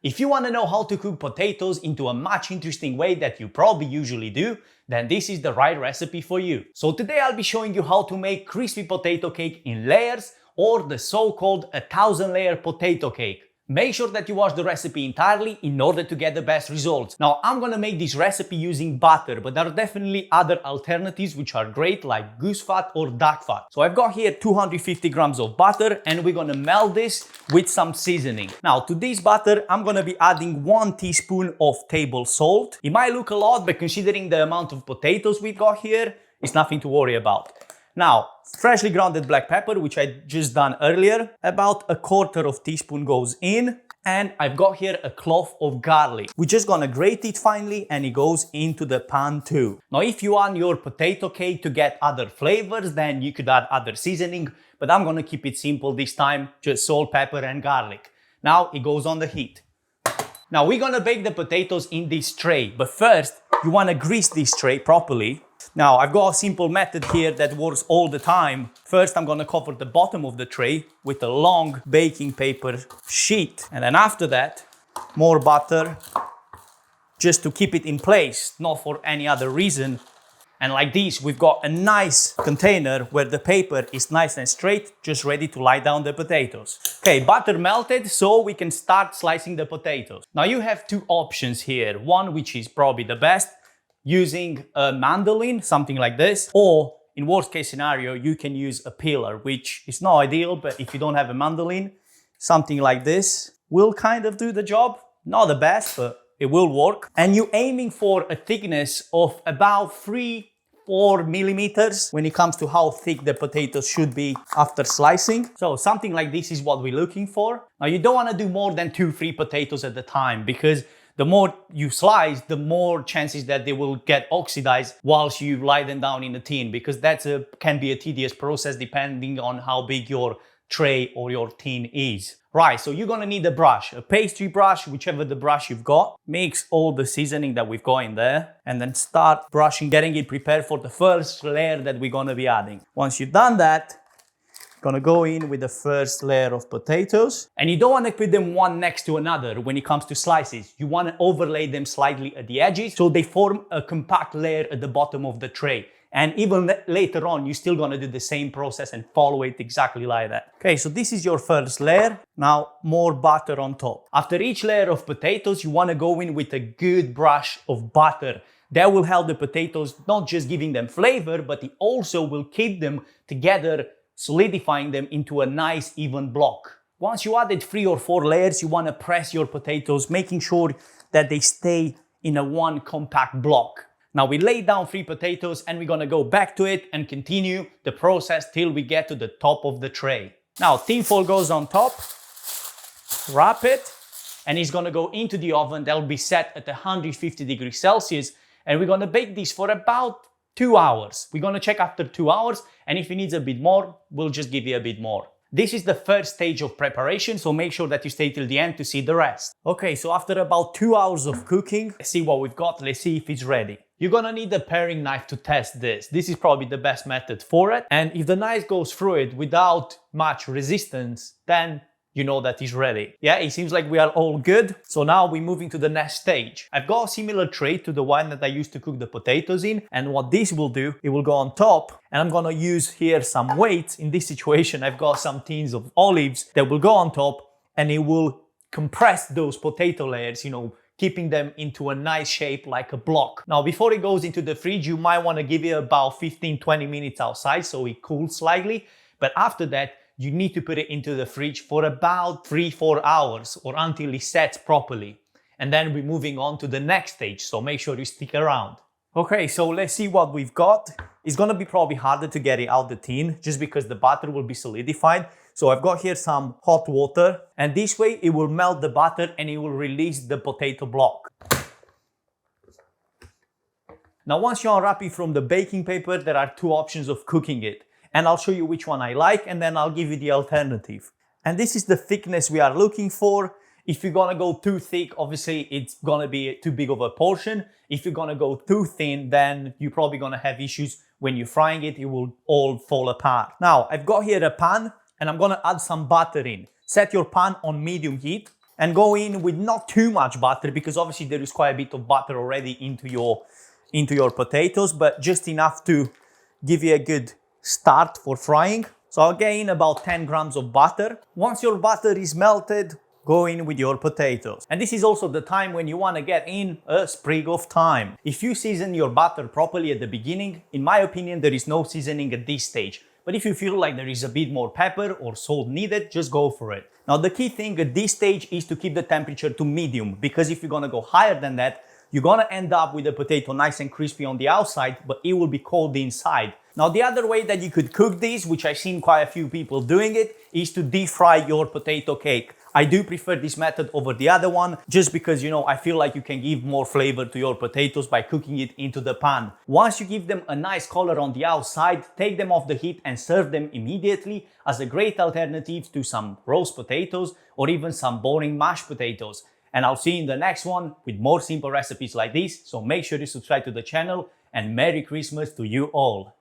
If you want to know how to cook potatoes into a much interesting way that you probably usually do, then this is the right recipe for you. So today I'll be showing you how to make crispy potato cake in layers, or the so-called 1,000-layer potato cake. Make sure that you watch the recipe entirely in order to get the best results. Now, I'm gonna make this recipe using butter, but there are definitely other alternatives which are great, like goose fat or duck fat. So I've got here 250 grams of butter, and we're gonna melt this with some seasoning. Now, to this butter, I'm gonna be adding 1 teaspoon of table salt. It might look a lot, but considering the amount of potatoes we've got here, it's nothing to worry about. Now, freshly grounded black pepper, which I just done earlier, about 1/4 teaspoon goes in, and I've got here a clove of garlic. We're just gonna grate it finely, and it goes into the pan too. Now, if you want your potato cake to get other flavors, then you could add other seasoning, but I'm gonna keep it simple this time, just salt, pepper, and garlic. Now, it goes on the heat. Now, we're gonna bake the potatoes in this tray, but first, you wanna grease this tray properly. Now, I've got a simple method here that works all the time. First, I'm gonna cover the bottom of the tray with a long baking paper sheet. And then after that, more butter, just to keep it in place, not for any other reason. And like this, we've got a nice container where the paper is nice and straight, just ready to lie down the potatoes. Okay, butter melted, so we can start slicing the potatoes. Now, you have 2 options here. One, which is probably the best, using a mandolin, something like this, or in worst case scenario, you can use a peeler, which is not ideal, but if you don't have a mandolin, something like this will kind of do the job. Not the best, but it will work. And you're aiming for a thickness of about 3-4 millimeters when it comes to how thick the potatoes should be after slicing. So something like this is what we're looking for. Now, you don't want to do more than 2-3 potatoes at a time, because the more you slice, the more chances that they will get oxidized whilst you lie them down in a tin, because can be a tedious process depending on how big your tray or your tin is. Right, so you're gonna need a brush, a pastry brush, whichever the brush you've got. Mix all the seasoning that we've got in there, and then start brushing, getting it prepared for the first layer that we're gonna be adding. Once you've done that, gonna go in with the first layer of potatoes, and you don't want to put them one next to another when it comes to slices. You want to overlay them slightly at the edges so they form a compact layer at the bottom of the tray. And even later on, you're still gonna do the same process and follow it exactly like that. Okay, so this is your first layer. Now, more butter on top. After each layer of potatoes, you want to go in with a good brush of butter. That will help the potatoes, not just giving them flavor, but it also will keep them together, solidifying them into a nice even block. Once you added 3 or 4 layers, you want to press your potatoes, making sure that they stay in a one compact block. Now, we laid down 3 potatoes, and we're gonna go back to it and continue the process till we get to the top of the tray. Now, tin foil goes on top, wrap it, and it's gonna go into the oven. That'll be set at 150 degrees Celsius, and we're gonna bake this for about 2 hours. We're gonna check after 2 hours, and if it needs a bit more, we'll just give you a bit more. This is the first stage of preparation, so make sure that you stay till the end to see the rest. Okay, so after about 2 hours of cooking, let's see what we've got. Let's see if it's ready. You're gonna need a paring knife to test this. This is probably the best method for it. And if the knife goes through it without much resistance, then you know that it's ready. Yeah, it seems like we are all good. So now we're moving to the next stage. I've got a similar tray to the one that I used to cook the potatoes in. And what this will do, it will go on top, and I'm gonna use here some weights. In this situation, I've got some tins of olives that will go on top, and it will compress those potato layers, keeping them into a nice shape like a block. Now, before it goes into the fridge, you might wanna give it about 15-20 minutes outside so it cools slightly. But after that, you need to put it into the fridge for about 3-4 hours, or until it sets properly. And then we're moving on to the next stage, so make sure you stick around. Okay, so let's see what we've got. It's gonna be probably harder to get it out the tin, just because the butter will be solidified. So I've got here some hot water, and this way it will melt the butter and it will release the potato block. Now, once you unwrap it from the baking paper, there are 2 options of cooking it. And I'll show you which one I like, and then I'll give you the alternative. And this is the thickness we are looking for. If you're gonna go too thick, obviously it's gonna be too big of a portion. If you're gonna go too thin, then you're probably gonna have issues when you're frying it. It will all fall apart. Now, I've got here a pan, and I'm gonna add some butter in. Set your pan on medium heat. and go in with not too much butter, because obviously there is quite a bit of butter already into your potatoes, but just enough to give you a good start for frying. So I'll get in about 10 grams of butter. Once your butter is melted, go in with your potatoes. And this is also the time when you want to get in a sprig of thyme. If you season your butter properly at the beginning, in my opinion, there is no seasoning at this stage. But if you feel like there is a bit more pepper or salt needed, just go for it. Now, the key thing at this stage is to keep the temperature to medium, because if you're gonna go higher than that, you're gonna end up with the potato nice and crispy on the outside, but it will be cold inside. Now, the other way that you could cook this, which I've seen quite a few people doing it, is to deep fry your potato cake. I do prefer this method over the other one, just because, you know, I feel like you can give more flavor to your potatoes by cooking it into the pan. Once you give them a nice color on the outside, take them off the heat and serve them immediately as a great alternative to some roast potatoes or even some boring mashed potatoes. And I'll see you in the next one with more simple recipes like this, so make sure you subscribe to the channel, and Merry Christmas to you all.